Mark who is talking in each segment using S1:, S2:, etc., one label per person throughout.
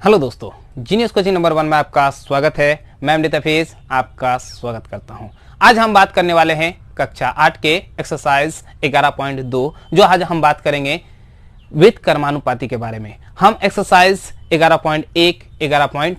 S1: Hello दोस्तों, genius coaching number 1 में आपका स्वागत है। मैं अमृत हफीज आपका स्वागत करता हूं। आज हम बात करने वाले हैं कक्षा 8 के एक्सरसाइज 11.2 जो आज हम बात करेंगे वित्त कर्मानुपाती के बारे में। हम एक्सरसाइज 11.1 11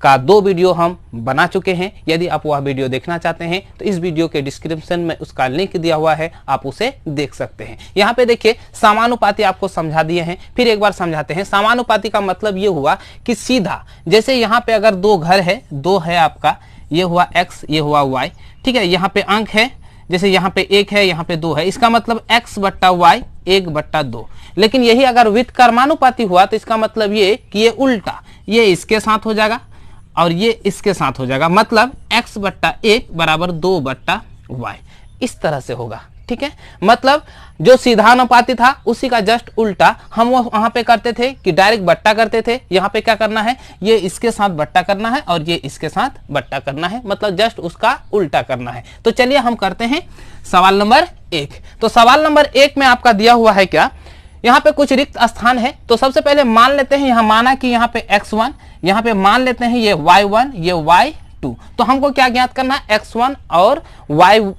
S1: का 2 वीडियो हम बना चुके हैं। यदि आप वह वीडियो देखना चाहते हैं तो इस वीडियो के डिस्क्रिप्शन में उसका लिंक दिया हुआ है, आप उसे देख सकते हैं। यहाँ पे देखिए समानुपाती आपको समझा दिए हैं, फिर एक बार समझाते हैं। समानुपाती का मतलब ये हुआ कि सीधा जैसे यहाँ पे अगर 2 घर है, 2 है आपका, ये हुआ x, ये हुआ y, ठीक है। यहाँ पे अंक है, जैसे यहाँ पे 1 है, यहाँ पे 2 है, इसका मतलब x बट्टा y 1/2। लेकिन यही अगर वित्त कर्मानुपाती हुआ तो इसका मतलब ये कि ये उल्टा, ये इसके साथ हो जाएगा और ये इसके साथ हो जाएगा, मतलब x बट्टा 1 बराबर 2/y। इस तरह से होगा, ठीक है। मतलब जो सीधानुपाती था उसी का जस्ट उल्टा हम वो वहां पे करते थे कि डायरेक्ट बट्टा करते थे। यहाँ पे क्या करना है, ये इसके साथ बट्टा करना है और ये इसके साथ बट्टा करना है, मतलब जस्ट उसका उल्टा करना है। तो चलिए हम करते हैं सवाल नंबर 1। तो सवाल नंबर 1 में आपका दिया हुआ है क्या, यहाँ पे कुछ रिक्त स्थान है। तो सबसे पहले मान लेते हैं, यहाँ माना कि यहाँ पे x1, यहाँ पे मान लेते हैं ये y1, ये y2। तो हमको क्या ज्ञात करना है, x1 और y,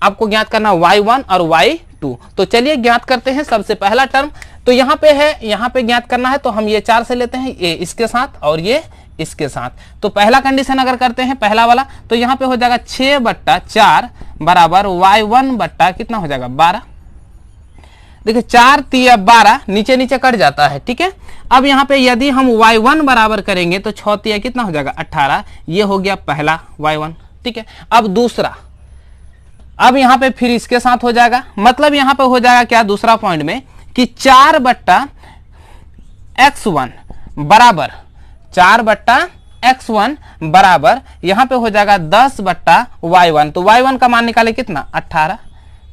S1: आपको ज्ञात करना y1 और y2। तो चलिए ज्ञात करते हैं। सबसे पहला टर्म तो यहाँ पे है, यहाँ पे ज्ञात करना है तो हम ये 4 से लेते हैं, ये इसके साथ और ये इसके साथ। तो पहला कंडीशन अगर करते हैं पहला वाला, तो यहाँ पे हो जाएगा 6/4 बराबर y1 बट्टा कितना हो जाएगा 12। देखिए 4 3 12 नीचे नीचे कट जाता है, ठीक है। अब यहाँ पे यदि हम y1 बराबर करेंगे तो 6 3 कितना हो जाएगा 18। ये हो गया पहला y1, ठीक है। अब दूसरा, अब यहाँ पे फिर इसके साथ हो जाएगा, मतलब यहाँ पे हो जाएगा क्या दूसरा पॉइंट में कि 4/x1 बराबर 4/x1 बराबर यहाँ पे हो जाएगा 10/y1। तो y1 का मान निकाले कितना 18,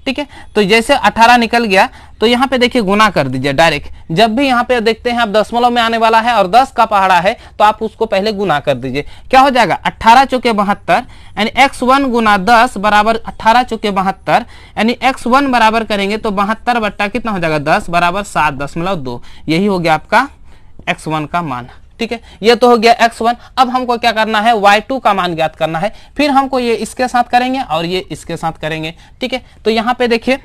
S1: ठीक है। तो जैसे 18 निकल गया तो यहाँ पे देखिए गुना कर दीजिए डायरेक्ट। जब भी यहाँ पे देखते हैं आप दशमलव में आने वाला है और 10 का पहाड़ा है तो आप उसको पहले गुना कर दीजिए। क्या हो जाएगा 18 चौके 72, यानी x1 गुना 10 बराबर 18 चौके 72, यानी x1 बराबर करेंगे तो 72 बट्टा कितना हो जाएगा 10 बराबर 7.2। यही हो गया आपका x1 का मान, ठीक है। ये तो हो गया x1। अब हमको क्या करना है, y2 का मान ज्ञात करना है। फिर हमको ये इसके साथ करेंगे और ये इसके साथ करेंगे, ठीक है। तो यहाँ पे देखिए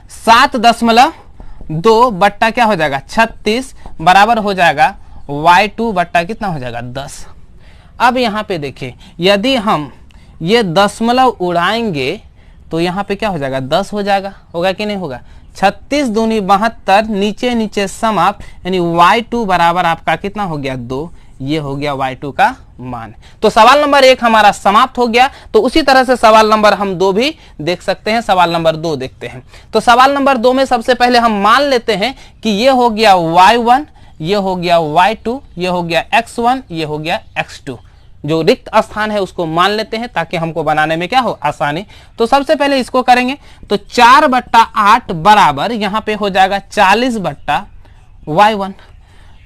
S1: 7.2 बट्टा क्या हो जाएगा 36 बराबर हो जाएगा y2 बट्टा कितना हो जाएगा 10। अब यहाँ पे देखिए यदि हम ये दशमलव उड़ाएंगे तो यहाँ पे क्या हो जाएगा 10 हो जाएगा, होगा कि नहीं होगा। 36 दूनी 72 नीचे नीचे समाप्त, यानी y2 बराबर आपका कितना हो गया 2। ये हो गया y2 का मान। तो सवाल नंबर 1 हमारा समाप्त हो गया। तो उसी तरह से सवाल नंबर हम 2 भी देख सकते हैं। सवाल नंबर 2 देखते हैं। तो सवाल नंबर 2 में सबसे पहले हम मान लेते हैं कि ये हो गया y1, ये हो गया y2, ये हो गया x1, ये हो गया x2। जो रिक्त स्थान है उसको मान लेते हैं ताकि हमको बनाने में क्या हो आसानी। तो सबसे पहले इसको करेंगे तो 4/8 बराबर यहाँ पे हो जाएगा 40/y1।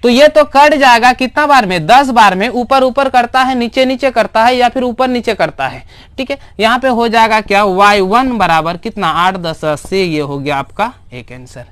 S1: तो ये तो कट जाएगा कितना बार में, 10 बार में। ऊपर ऊपर करता है, नीचे नीचे करता है, या फिर ऊपर नीचे करता है, ठीक है। यहाँ पे हो जाएगा क्या y1 बराबर कितना 8 10 80। ये हो गया आपका एक आंसर।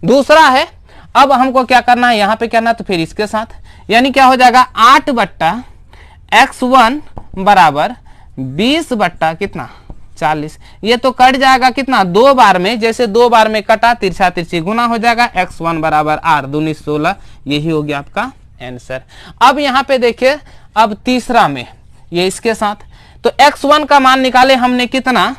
S1: दूसरा है, अब हमको क्या करना है, यहाँ पे करना तो फिर इसके साथ, यानी क्या हो जाएगा 8/x1 बराबर 20 बट्टा कितना 40। ये तो कट जाएगा कितना 2 बार में, जैसे 2 बार में कटा तिरछा तिरछी गुना हो जाएगा। x1 बराबर 8 दूनी 16। यही हो गया आपका आंसर। अब यहाँ पे देखिए, अब तीसरा में ये इसके साथ, तो x1 का मान निकाले हमने कितना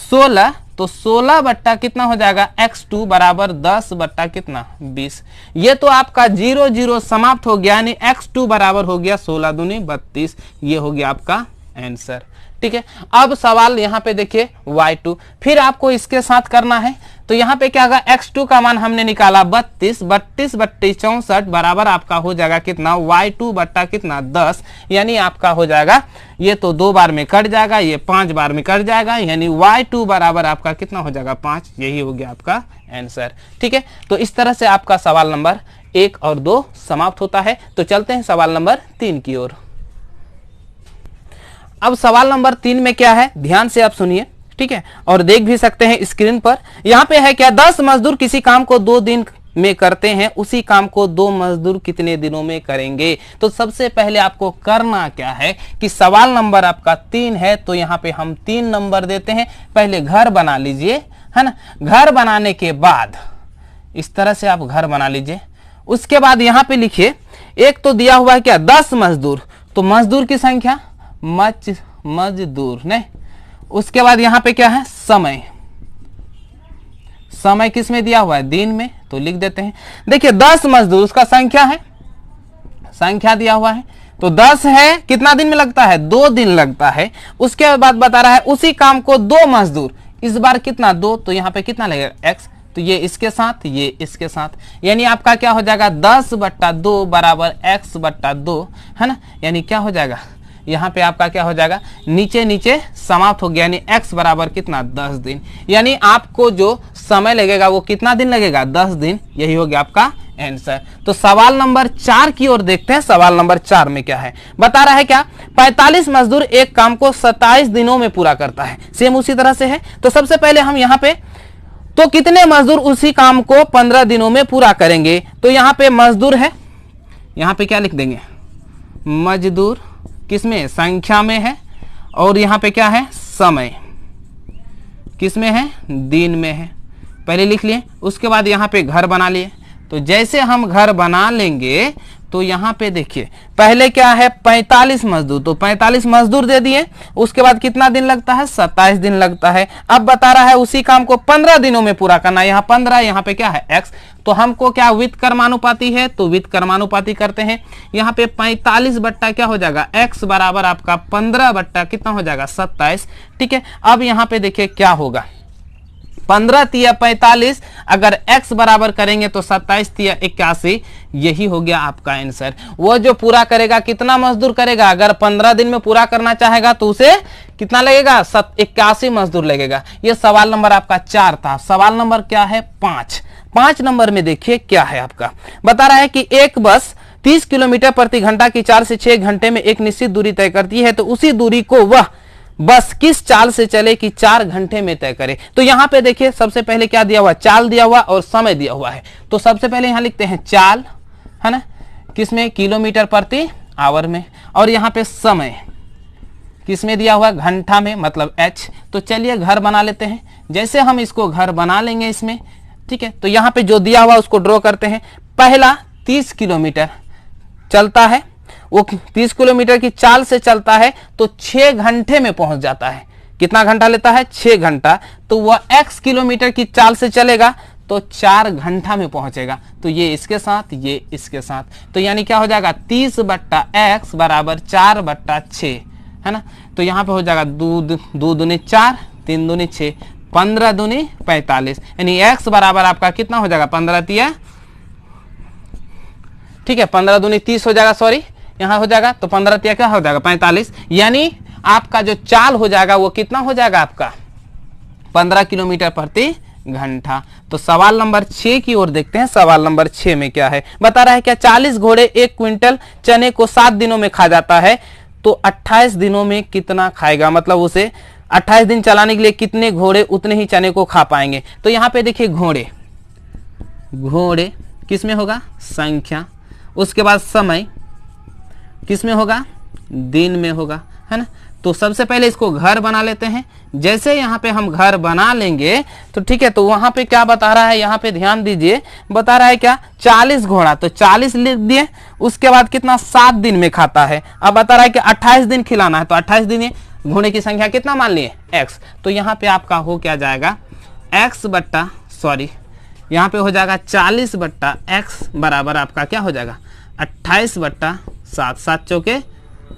S1: 16। तो 16 बट्टा कितना हो जाएगा x2 बराबर 10 बट्टा कितना 20। ये तो आपका 0 0 समाप्त हो गया, यानी x2 बराबर हो गया 16 दूनी 32। ये हो गया आपका आंसर, ठीक है। अब सवाल यहाँ पे देखिए y2, फिर आपको इसके साथ करना है। तो यहाँ पे क्या होगा, x2 का मान हमने निकाला 32, 32 बट्टी 64 बराबर आपका हो जाएगा कितना y2 बट्टा कितना 10। यानी आपका हो जाएगा, ये तो 2 बार में कट जाएगा, ये 5 बार में कट जाएगा, यानी y2 बराबर आपका कितना हो जाएगा 5। यही हो गया आपका आंसर, ठीक है। तो इस तरह से आपका सवाल नंबर 1 और 2 समाप्त होता है। तो चलते हैं सवाल नंबर 3 की ओर। अब सवाल नंबर 3 में क्या है, ध्यान से आप सुनिए, ठीक है, और देख भी सकते हैं स्क्रीन पर। यहाँ पे है क्या, 10 मजदूर किसी काम को 2 दिन में करते हैं उसी काम को 2 मजदूर कितने दिनों में करेंगे। तो सबसे पहले आपको करना क्या है कि सवाल नंबर आपका 3 है, तो यहाँ पे हम 3 नंबर देते हैं। पहले घर बना लीजिए, है ना। घर बनाने के बाद इस तरह से आप घर बना लीजिए। उसके बाद यहाँ पे लिखिए, एक तो दिया हुआ है क्या 10 मजदूर, तो मजदूर की संख्या मजदूर नहीं। उसके बाद यहाँ पे क्या है समय, समय किस में दिया हुआ है दिन में, तो लिख देते हैं। देखिए 10 मजदूर उसका संख्या है, संख्या दिया हुआ है, तो 10 है, कितना दिन में लगता है 2 दिन लगता है। उसके बाद बता रहा है उसी काम को 2 मजदूर, इस बार कितना 2, तो यहाँ पे कितना लगेगा x, तो ये इसके साथ ये इसके साथ, यानी आपका क्या हो जाएगा 10/2 बराबर x/2, है ना। यानी क्या हो जाएगा यहाँ पे आपका क्या हो जाएगा नीचे नीचे समाप्त हो गया, यानी x बराबर कितना 10 दिन। यानी आपको जो समय लगेगा वो कितना दिन लगेगा 10 दिन। यही हो गया आपका आंसर। तो सवाल नंबर 4 की ओर देखते हैं। सवाल नंबर 4 में क्या है, बता रहा है क्या 45 मजदूर एक काम को 27 दिनों में पूरा करता है। सेम उसी तरह से है। तो सबसे पहले हम यहाँ पे तो कितने मजदूर उसी काम को 15 दिनों में पूरा करेंगे, तो यहाँ पे मजदूर है, यहाँ पे क्या लिख देंगे मजदूर किसमें संख्या में है, और यहाँ पे क्या है समय किसमें है दिन में है, पहले लिख लिए। उसके बाद यहाँ पे घर बना लिए। तो जैसे हम घर बना लेंगे तो यहाँ पे देखिए पहले क्या है 45 मजदूर, तो 45 मजदूर दे दिए। उसके बाद कितना दिन लगता है 27 दिन लगता है। अब बता रहा है उसी काम को 15 दिनों में पूरा करना। यहाँ 15, यहाँ पे क्या है x, तो हमको क्या वित्त कर्मानुपाती है, तो वित्त कर्मानुपाती करते हैं। यहाँ पे 45 बट्टा क्या हो जाएगा x बराबर आपका 15 बट्टा कितना हो जाएगा 27। ठीक है, अब यहाँ पे देखिए क्या होगा 15 तिया 45, अगर x बराबर करेंगे तो 27 तिया 81, यही हो गया आपका आंसर। वो जो पूरा करेगा कितना मजदूर करेगा, अगर 15 दिन में पूरा करना चाहेगा तो उसे कितना लगेगा 81 मजदूर लगेगा। ये सवाल नंबर आपका 4 था। सवाल नंबर क्या है 5 नंबर में देखिए क्या है आपका, बता रहा है कि एक बस 30 किलोमीटर प्रति घंटा की 4 से 6 घंटे में एक निश्चित दूरी तय करती है, तो उसी दूरी को वह बस किस चाल से चले कि 4 घंटे में तय करे। तो यहाँ पे देखिए सबसे पहले क्या दिया हुआ, चाल दिया हुआ और समय दिया हुआ है। तो सबसे पहले यहाँ लिखते हैं चाल, है ना, किसमें किलोमीटर प्रति आवर में, और यहाँ पे समय किसमें दिया हुआ घंटा में, मतलब h। तो चलिए घर बना लेते हैं। जैसे हम इसको घर बना लेंगे इसमें, ठीक है, तो यहाँ पे जो दिया हुआ उसको ड्रॉ करते हैं। पहला 30 किलोमीटर चलता है, वो 30 किलोमीटर की चाल से चलता है तो 6 घंटे में पहुंच जाता है। कितना घंटा लेता है 6 घंटा। तो वह x किलोमीटर की चाल से चलेगा तो 4 घंटा में पहुंचेगा। तो ये इसके साथ ये इसके साथ, तो यानी क्या हो जाएगा 30/x बराबर 4/6, है ना। तो यहाँ पे हो जाएगा 2 दूनी 4, 3 दूनी 6, 15 दूनी 45, यानी x बराबर आपका कितना हो जाएगा 15 तिया, ठीक है, 15 दूनी 30 हो जाएगा, सॉरी यहाँ हो जाएगा, तो 15 तिया क्या हो जाएगा 45, यानी आपका जो चाल हो जाएगा वो कितना हो जाएगा आपका 15 किलोमीटर प्रति घंटा। तो सवाल नंबर 6 की ओर देखते हैं। सवाल नंबर 6 में क्या है, बता रहा है क्या 40 घोड़े 1 क्विंटल चने को 7 दिनों में खा जाता है, तो 28 दिनों में कितना खाएगा, मतलब उसे 28 दिन चलाने के लिए कितने घोड़े उतने ही चने को खा पाएंगे। तो यहाँ पे देखिए घोड़े, घोड़े किस में होगा संख्या, उसके बाद समय किस में होगा दिन में होगा, है ना। तो सबसे पहले इसको घर बना लेते हैं। जैसे यहाँ पे हम घर बना लेंगे तो ठीक है, तो वहां पे क्या बता रहा है, यहाँ पे ध्यान दीजिए, बता रहा है क्या 40 घोड़ा, तो 40 लिख दिए। उसके बाद कितना 7 दिन में खाता है। अब बता रहा है कि 28 दिन खिलाना है, तो 28 दिन घोड़े की संख्या कितना मान लिए x। तो यहाँ पे आपका हो क्या जाएगा x बट्टा, सॉरी यहाँ पे हो जाएगा 40/x बराबर आपका क्या हो जाएगा 28/7, 7 चौके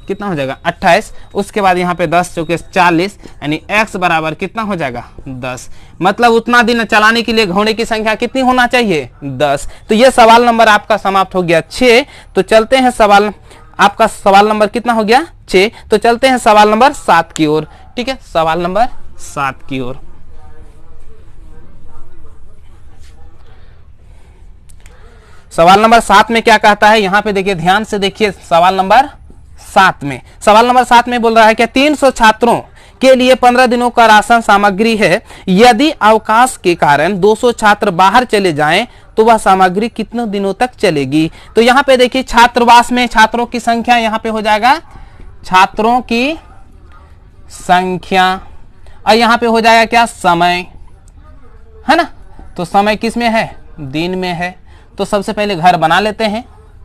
S1: कितना हो जाएगा 28। उसके बाद यहाँ पे 10 चौके 40, यानी x बराबर कितना हो जाएगा 10। मतलब उतना दिन चलाने के लिए घोड़े की संख्या कितनी होना चाहिए 10। तो ये सवाल नंबर आपका समाप्त हो गया 6। तो चलते हैं सवाल, आपका सवाल नंबर कितना हो गया 6। तो चलते हैं सवाल नंबर 7 की ओर। ठीक है, सवाल नंबर 7 की ओर। सवाल नंबर 7 में क्या कहता है, यहाँ पे देखिए ध्यान से देखिए। सवाल नंबर 7 में बोल रहा है कि 300 छात्रों के लिए 15 दिनों का राशन सामग्री है। यदि अवकाश के कारण 200 छात्र बाहर चले जाएं तो वह सामग्री कितने दिनों तक चलेगी। तो यहाँ पे देखिए छात्रावास में छात्रों की संख्या यहाँ पे हो जाएगा छात्रों की संख्या और यहाँ पे हो जाएगा क्या समय, है ना। तो समय किस में है, दिन में है। तो सबसे पहले घर बना लेते हैं,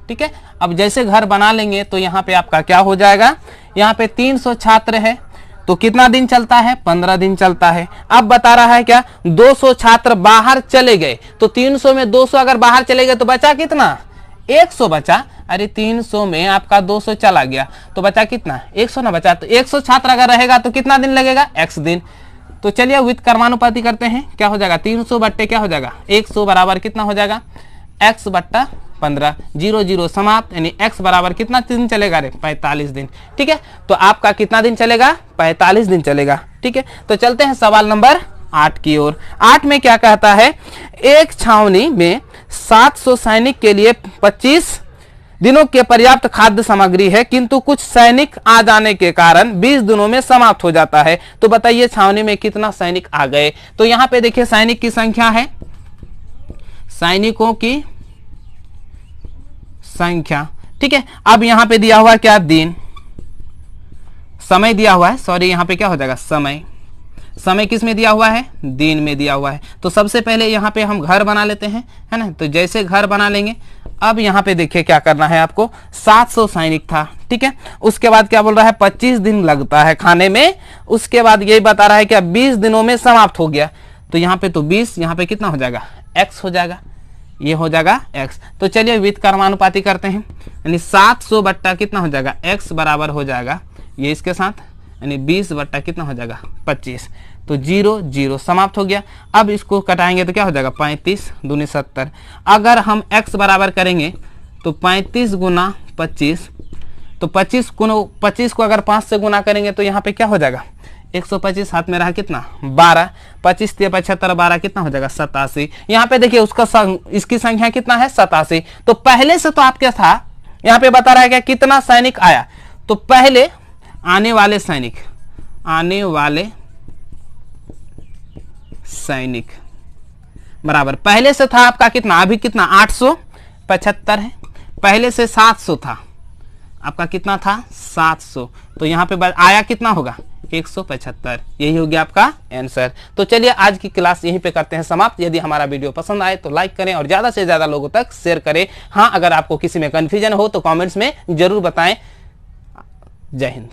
S1: ठीक है। अब जैसे घर बना लेंगे तो यहाँ पे आपका क्या हो जाएगा, यहाँ पे 300 छात्र है तो कितना दिन चलता है, 15 दिन चलता है। अब बता रहा है क्या 200 छात्र बाहर चले गए, तो 300 में 200 अगर बाहर चले गए तो बचा कितना, 100 बचा। अरे 300 में आपका 200 चला गया तो बचा कितना, 100 ना बचा। तो 100 छात्र अगर रहेगा तो कितना दिन लगेगा, x दिन। तो चलिए विद कर्मानुपाती करते हैं, क्या हो जाएगा 300 बट्टे क्या हो जाएगा 100 बराबर कितना हो जाएगा x बट्टा 15, 0 0 समाप्त, यानी x बराबर कितना दिन चलेगा रे, 45 दिन। ठीक है, तो आपका कितना दिन चलेगा, 45 दिन चलेगा। ठीक है, तो चलते हैं सवाल नंबर 8 की ओर। 8 में क्या कहता है, एक छावनी में 700 सैनिक के लिए 25 दिनों के पर्याप्त खाद्य सामग्री है, किंतु कुछ सैनिक आ जाने के कारण 20 दिनों में समाप्त हो जाता है। तो बताइए छावनी में कितना सैनिक आ गए। तो यहां पे देखिए सैनिक की संख्या है, सैनिकों की संख्या। ठीक है, अब यहां पे दिया हुआ क्या, दिन, समय दिया हुआ है, सॉरी यहां पे क्या हो जाएगा समय, समय किस में दिया हुआ है, दिन में दिया हुआ है। तो सबसे पहले यहाँ पे हम घर बना लेते हैं, है ना। तो जैसे घर बना लेंगे, अब यहाँ पे देखिए क्या करना है आपको, 700 सैनिक था। ठीक है, उसके बाद क्या बोल रहा है 25 दिन लगता है खाने में। उसके बाद यही बता रहा है कि 20 दिनों में समाप्त हो गया। तो यहाँ पे तो 20, यहाँ पे कितना हो जाएगा, x हो जाएगा, ये हो जाएगा x। तो चलिए विद कर्मानुपाती करते हैं, यानी 700 बट्टा कितना हो जाएगा, x बराबर हो जाएगा ये इसके साथ, यानी 20 बट्टा कितना हो जाएगा 25। तो 0 0 समाप्त हो गया। अब इसको कटाएंगे तो क्या हो जाएगा 35 दूनी 70। अगर हम x बराबर करेंगे तो 35 गुना 25, तो 25 को अगर 5 से गुना करेंगे तो यहाँ पे क्या हो जाएगा 125, हाथ में रहा कितना 12, 25 × 75, 12 कितना हो जाएगा 87। यहाँ पे देखिए उसका इसकी संख्या कितना है 87। तो पहले से तो आपके था, यहाँ पे बता रहा है क्या कितना सैनिक आया। तो पहले आने वाले सैनिक बराबर पहले से था आपका कितना, अभी कितना 875 है, पहले से 700 था, आपका कितना था 700। तो यहाँ पे आया कितना होगा 175, यही हो गया आपका आंसर। तो चलिए आज की क्लास यहीं पे करते हैं समाप्त। यदि हमारा वीडियो पसंद आए तो लाइक करें और ज्यादा से ज्यादा लोगों तक शेयर करें। हाँ, अगर आपको किसी में कंफ्यूजन हो तो कमेंट्स में जरूर बताएं। जय हिंद।